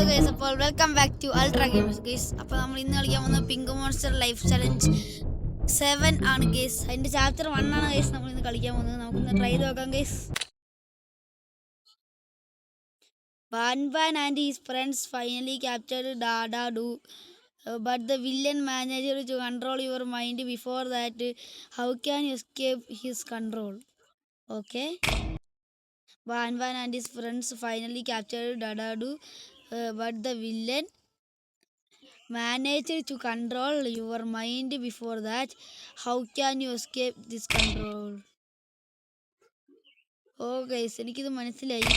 Hello guys, അപ്പോൾ welcome back to ultra gamers guys. അപ്പോൾ നമ്മൾ ഇന്ന് കളിക്കാൻ വന്നത് പിങ്ക് മോൺസ്റ്റർ ലൈഫ് ചലഞ്ച് 7 ആണ് ഗൈസ്. അതിൻ്റെ ചാപ്റ്റർ 1 ആണ് ഗൈസ് നമ്മൾ ഇന്ന് കളിക്കാൻ പോകുന്നത്. നമുക്കൊന്ന് ട്രൈ ചെയ്ത് നോക്കാം guys. Banban and his friends finally captured Dadadu, but the villain managed to control your mind before that. How can you escape his control? Okay. Banban and his friends finally captured Dadadu, but the villain managed to control your mind before that. How can you escape this control? Oh guys, എനിക്കിത് മനസ്സിലായി.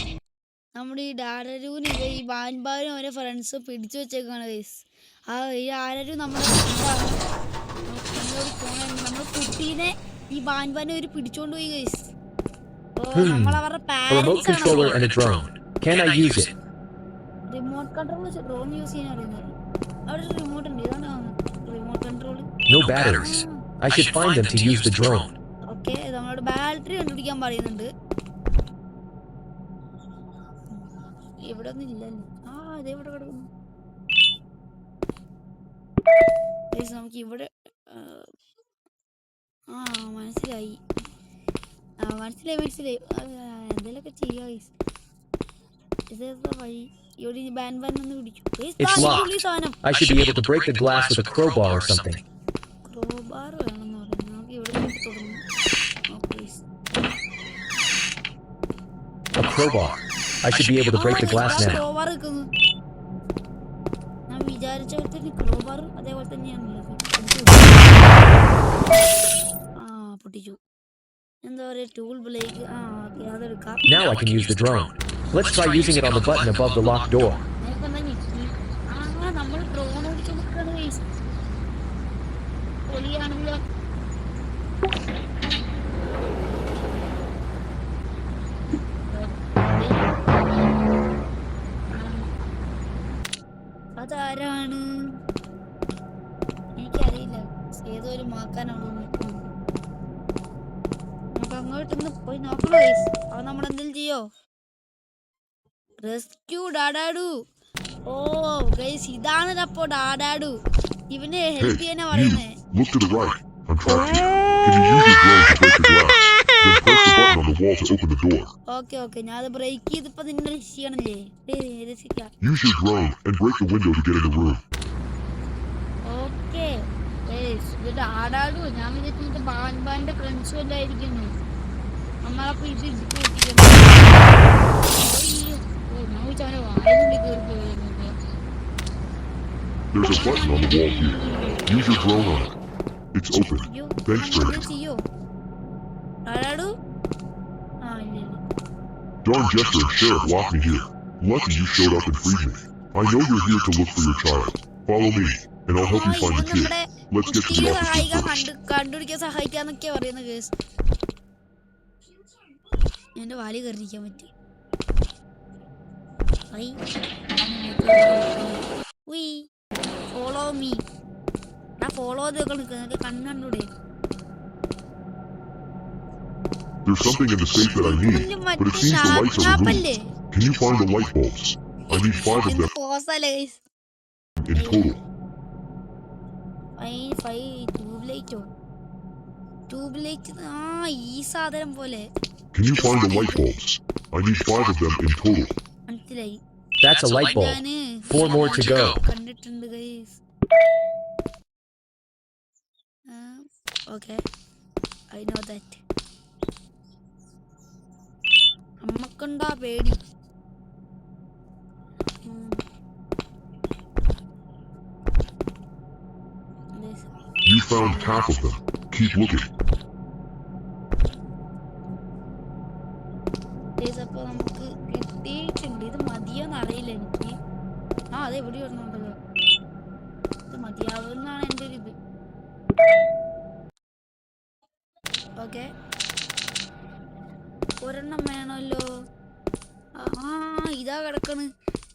നമ്മുടെ ഈ ഡാഡരുവിന് ഈ ബാൻബാനും അവരെ friends പിടിച്ചു വെച്ചേക്കാണ് guys. ഈ ആരരു നമ്മുടെ നമ്മുടെ കുട്ടീനെ ഈ ബാൻബാനെ ഒരു പിടിച്ചോണ്ട് പോയി ഗൈസ്. നമ്മളവരുടെ പാരന്റ്സ് ആണ്. റിമോട്ട് കൺട്രോൾ ഡ്രോൺ യൂസ് ചെയ്യാൻ അറിയുന്നത്. അവിടെ റിമോട്ട് ഉണ്ട്. ഇതാണ് റിമോട്ട് കൺട്രോൾ. ഓക്കെ, നമ്മളോട് ബാറ്ററി കണ്ടുപിടിക്കാൻ പറയുന്നുണ്ട്. ഇവിടെ ഒന്നും ഇല്ലല്ലോ. അതെവിടെ കിടക്കുന്നു? നമുക്ക് ഇവിടെ മനസ്സിലായി. എന്തെങ്കിലുമൊക്കെ ചെയ്യാ. ഇതെന്താ വഴി? ഇവിടെ ബാൻബാൻ ഒന്ന് പിടിക്കും. ക്രോബാർ വേണമെന്ന് പറഞ്ഞു. നമുക്ക് ഇവിടെ തുടങ്ങും. ഞാൻ വിചാരിച്ച ക്രോബാർ അതേപോലെ തന്നെയാണുള്ളത്. പൊട്ടിച്ചു. എന്താ പറയുക, ടൂൾ ബ്ലേക്ക്. അതെടുക്കാം. നമ്മൾ ഡ്രോൺ ഓടിച്ചു നോക്കാണ് ഗൈസ്. പൊളിയാണല്ലോ. അതാരാണ് എനിക്കറിയില്ല. ഏതോ ഒരു മാക്കാനാണോ. നമുക്ക് അങ്ങോട്ടൊന്ന് പോയി നോക്കണം ഗൈസ്. അത് നമ്മളെന്തെങ്കിലും ചെയ്യോ? റെസ്ക്യൂ ഡാഡാഡു. ഓ ഗൈസ്, ഇതാണ് അപ്പോ ഡാഡാഡു. ഇവനെ ഹെൽപ്പ് ചെയ്യാനാ പറയുന്നേ. ഓക്കെ, ഞാൻ അത് ബ്രേക്ക് ചെയ്തിപ്പോ നിന്നെ രക്ഷിക്കണല്ലേ. ഓക്കെ ഡാഡാഡു, ഞാൻ വിചാരിച്ചിട്ട് ബാൻബാന്റെ ഫ്രണ്ട്സും എല്ലായിരിക്കുന്നു. നമ്മളപ്പോ ഇത് അവനെ വായനുള്ളിൽ കയറി പോയിരുന്നു. ചെയ്യോ ഡാഡാഡു? Darn Jester and Sheriff locked me here. Lucky you showed up and freed me. I know you're here to look for your child. Follow me, and I'll help you find the kid. Let's get to the office first. കണ്ടുപിടിക്കാൻ സഹായിക്കാന്നൊക്കെ പറയുന്ന case. എന്റെ Valley കയറിയിരിക്കാൻ പറ്റി. Follow me. Follow ചെയ്തൊക്കെ നിൽക്കുന്നത് കണ്ണ് കണ്ടൂടെ? There's something in the safe that I need, but it seems the lights are removed. Can you find the light bulbs? I need 5 of them in total. ഈ സാധനം പോലെ. Can you find the light bulbs? I need 5 of them in total. മനസ്സിലായി. That's a light bulb. 4 more to go. കണ്ടിട്ടുണ്ട് guys. Okay, I know that. അമ്മക്കുണ്ടാ പേടി. You found half of them. Keep looking. അപ്പൊ നമുക്ക് കിട്ടിയിട്ടുണ്ട്. ഇത് മതിയോന്ന് അറിയില്ല എനിക്ക്. അതെ എവിടെ വരണുണ്ടല്ലോ. ഇത് മതിയാവുന്നാണ് എൻ്റെ ഒരു ഇത്. ഓക്കെ, ഒരെണ്ണം വേണമല്ലോ. ഇതാ കിടക്കണ്.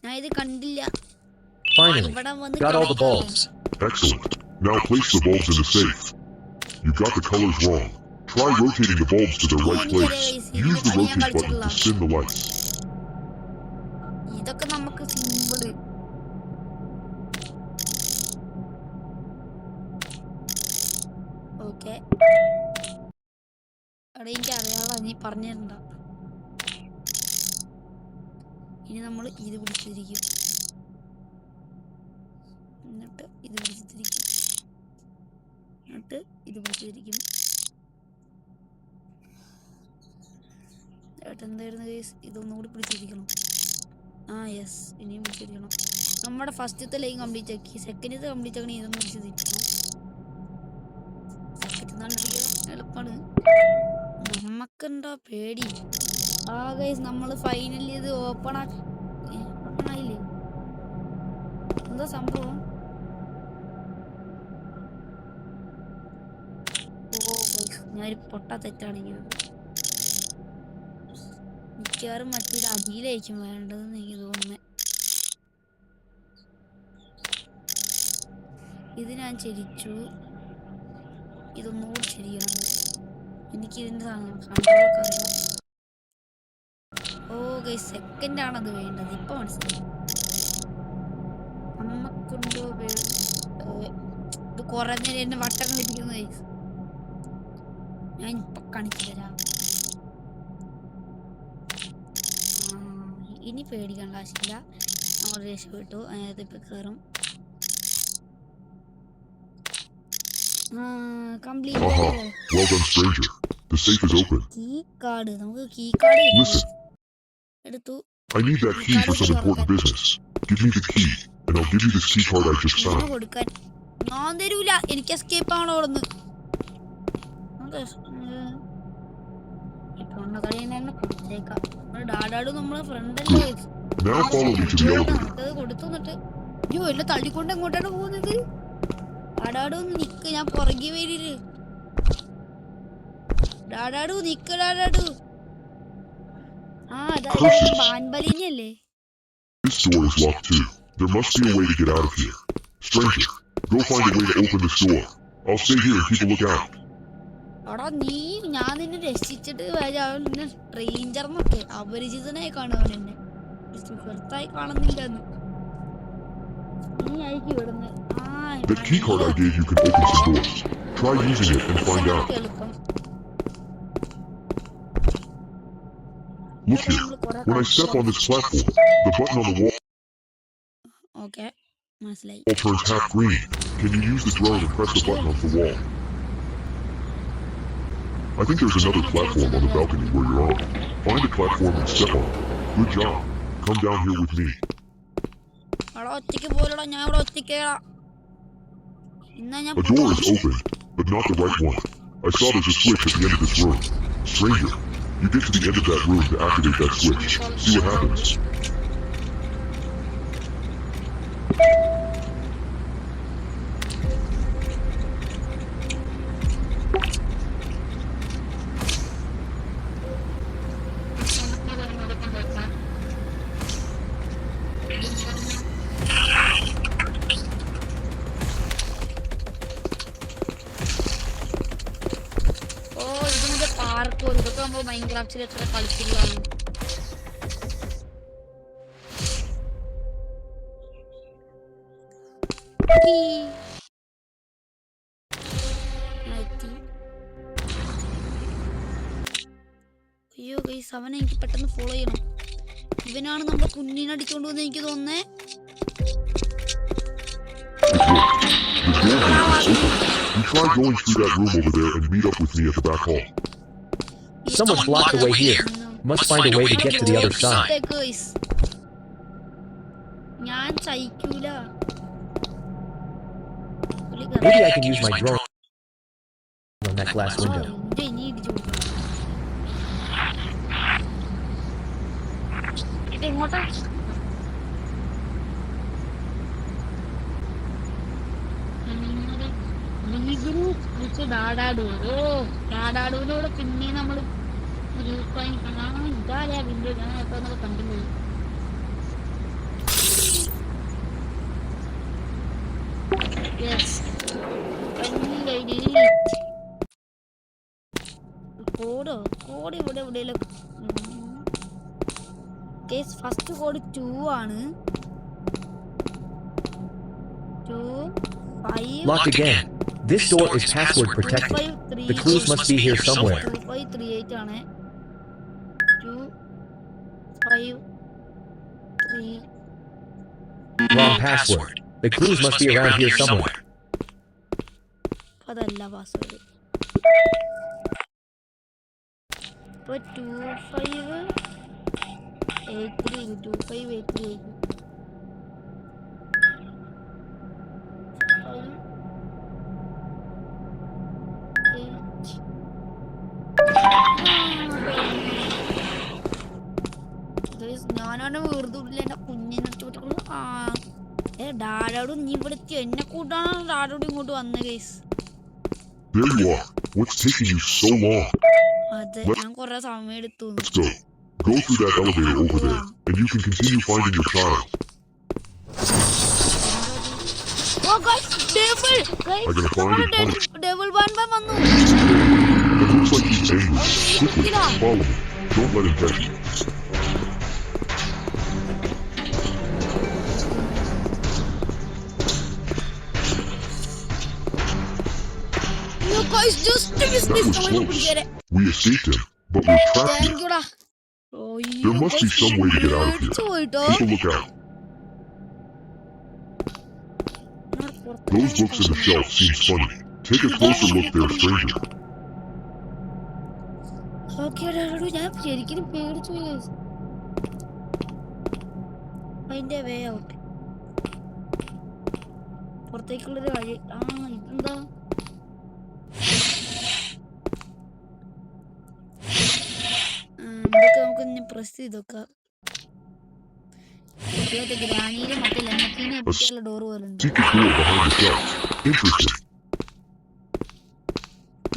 ഞാൻ ഇത് കണ്ടില്ല. ഇവിടെ വന്ന് Excellent. Now place the bulbs in the safe. You got the colors wrong. Try rotating the bulbs to their right place. Use the rotate button to spin the lights. ഇതൊക്കെ നമുക്ക് സിമ്പിള്. ഓക്കെ അവിടെ എനിക്ക് അറിയാതെ നീ പറഞ്ഞിട്ടുണ്ട. ഇനി നമ്മൾ ഇത് പിടിച്ചിരിക്കും, എന്നിട്ട് ഇത് പിടിച്ചിരിക്കും, എന്നിട്ട് ഇത് പിടിച്ചിരിക്കും. എന്തായിരുന്നു കേസ്? ഇതൊന്നുകൂടി പിടിച്ചിരിക്കണം. യെസ്, ഇനിയും പിടിച്ചിരിക്കണം. നമ്മുടെ ഫസ്റ്റത്തെ ലൈൻ കംപ്ലീറ്റ് ആക്കി, സെക്കൻഡത്തെ കംപ്ലീറ്റ് ആക്കണേ ഇതൊന്നും പിടിച്ചിരിക്കണം. സെക്കൻഡ് എളുപ്പമാണ്. നമുക്കെന്താ പേടി? ഗൈസ് നമ്മൾ ഫൈനലി ഇത് ഓപ്പൺ ആയില്ലേ? എന്താ സംഭവം? ഞാനൊരു പൊട്ട തെറ്റാണെങ്കിൽ മിക്കവാറും മറ്റൊരു അടിയിലായിരിക്കും വേണ്ടതെന്ന് എനിക്ക് തോന്നുന്നത്. ഇത് ഞാൻ ചരിച്ചു, ഇതൊന്നുകൂടി ശരിയാണ്. എനിക്കിതിൻ്റെ കൺട്രോളൊക്കെ അറിയാം. സെക്കൻഡാണത് വേണ്ടത്. ഇപ്പം മനസ്സിലായി. നമ്മക്കുണ്ടോ ഇത് കുറഞ്ഞ എന്നെ വട്ടം കളിപ്പിക്കുന്നത്. ഞാൻ ഇപ്പം കാണിച്ചു തരാം. ഇനി പേടിക്കേണ്ട ആവശ്യമില്ല, നമ്മൾ രക്ഷപ്പെട്ടു. അതിനകത്ത് ഇപ്പം കയറും. Complete. Well done, stranger. The safe is open. Key card, നമുക്ക് കീ കാർഡ് Listen, എടുത്തു. I need that key for some important business. Give me the key, and I'll give you this key card I just found. കൊടുക്കാൻ ഞാൻ തരൂല, എനിക്ക് escape ആണോ അവിടുന്ന്. ഡാഡാട് നമ്മളെ ഫ്രണ്ടല്ലേ. Now follow me to the elevator. കൊടുത്തു. എന്നിട്ട് അയ്യോ എന്നെ തള്ളിക്കൊണ്ട് എങ്ങോട്ടാണ് പോകുന്നത്? ഡാഡാടു നിക്ക്, ഞാൻ പുറകെ വരില്ല. ഡാഡാടു നിക്ക്, ഡാഡാടു. ബാൻബലിനല്ലേ? This door is locked too. There must be a way to get out of here. Stranger, go find a way to open this door. I'll stay here and keep a lookout. എടാ ഞാൻ നിന്നെ രക്ഷിച്ചിട്ട് സ്ട്രേഞ്ചർന്നൊക്കെ അപരിചിതനായി കാണുവാൻ എന്നെ സുഹൃത്തായി കാണുന്നില്ലെന്ന് നീ ആയിരിക്കും ഇവിടുന്ന്. The key card I gave you can open some doors. Try using it and find out. Look here. When I step on this platform, the button on the wall turns half green. Can you use the drone and press the button on the wall? I think there's another platform on the balcony where you're on. Find the platform and step on it. Good job. Come down here with me. A door is open, but not the right one. I saw there's a switch at the end of this room. Stranger, you get to the end of that room to activate that switch. See what happens. ഇതൊക്കെ നമ്മൾ മൈൻക്രാഫ്റ്റിൽ എത്ര കളിച്ചിട്ടാണ്. അയ്യോ guys, അവനെ എനിക്ക് പെട്ടെന്ന് follow ചെയ്യണം. ഇവനാണ് നമ്മുടെ കുഞ്ഞിനെ അടിച്ചോണ്ട് വന്ന് എനിക്ക് തോന്നുന്നേ. You try going through that room over there and meet up with me at the back hall. Someone's blocked the way here. Must find a way to get to the other side. ഞാൻ സഹിക്കൂല. Maybe I can use my drone on that glass window. ഡാഡാടുവിനോട് പിന്നെ നമ്മള് ഇതാ window ഞാൻ എപ്പോൾ കണ്ടില്ല. Code ഇവിടെ എവിടെയെങ്കിലും. First code 2 ആണ്. 2 Locked again. This door is password protected. The clues must be here somewhere. 2538 ആണ്. 253. Wrong password. The clues must be around here somewhere. അതല്ല പാസ്വേഡ്. ഇപ്പൊ 2583. ഞാനാണ് വെറുതെ എന്റെ കുഞ്ഞിനെ ചോദിച്ചു. ഡാഡോടും നീ ഇവിടെ എന്നെ കൂട്ടാണ് ഡാഡോട് ഇങ്ങോട്ട് വന്ന case. There you are. What's taking you so long? അതെ, ഞാൻ കൊറേ സമയം എടുത്തു. Let's go. Go through that elevator over there, and you can continue finding your child. Oh guys, devil! I'm gonna find and punish. Devil വന്നു. It looks like he's angry. Quickly, follow me. Don't let him catch you. You guys just missed this. We escaped him, but we're trapped Thank here. you da. There must be some way to get out of here. Keep a lookout. Those books in the shelf seem funny. Take a closer look there, stranger. Okay, ഞാൻ ശരിക്കും പേടിച്ചു പോയി. അതിന്റെ വേ out. പുറത്തേക്കുള്ളൊരു വഴി. ഇതെന്താ? ഇതൊക്കെ നമുക്ക് ഇനി പ്രസ് ചെയ്തൊക്കെ. ഗ്രാനിയിലെ മറ്റേ ലെമക്കിനെ പറ്റിയുള്ള ഡോർ പോലെ ഉണ്ട്. Secret door behind the shelf. Interesting.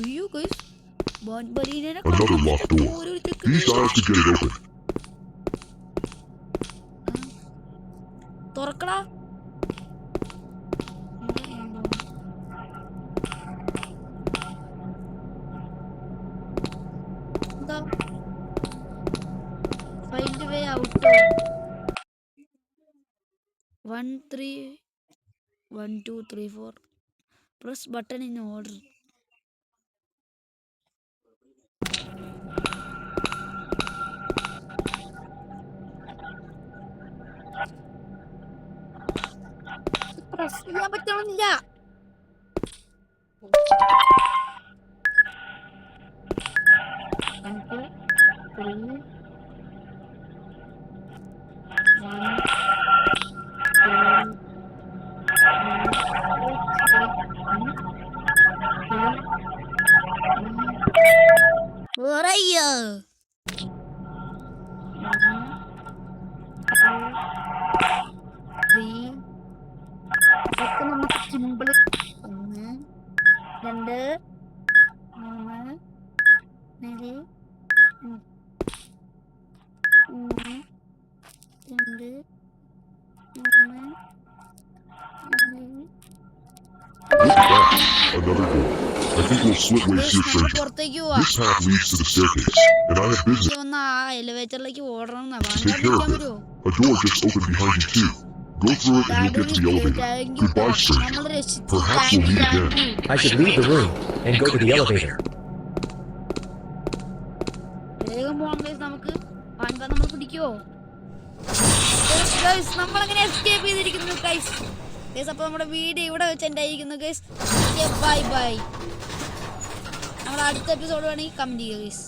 അയ്യോ ഗൈസ്, ബോൺബരീനെ Another locked door. These dials to get it open. തുറക്കടാ. എന്താ? Find the way out. 1 3 1 2 3 4. Press button in order. Press ചെയ്യാൻ പറ്റണില്ല. Where are you? 3 ഇതൊക്കെ നമുക്ക് simple. 1 2 3 4 2 Look back. Another door. I think we'll split ways here, stranger. പുറത്തേക്ക് പോവാ. This path leads to the staircase, and I have business. ഒന്ന് ആ എലിവേറ്ററിലേക്ക് ഓടണം. Take care of it. A door just opened behind you too. Go through it and you'll get to the elevator. Goodbye, stranger. Perhaps we'll meet again. I should leave the room and go to the elevator. വേഗം പോകാം guys. നമുക്ക് നമ്മൾ പിടിക്കുവോ? നമ്മളങ്ങനെ escape ചെയ്തിരിക്കുന്നു guys. അപ്പോൾ നമ്മുടെ video ഇവിടെ വെച്ച് ഉണ്ടായിരിക്കുന്നു ഗൈസ്. Bye bye. നമ്മുടെ അടുത്ത എപ്പിസോഡ് വേണമെങ്കിൽ കമന്റ് ചെയ്യുക ഗൈസ്.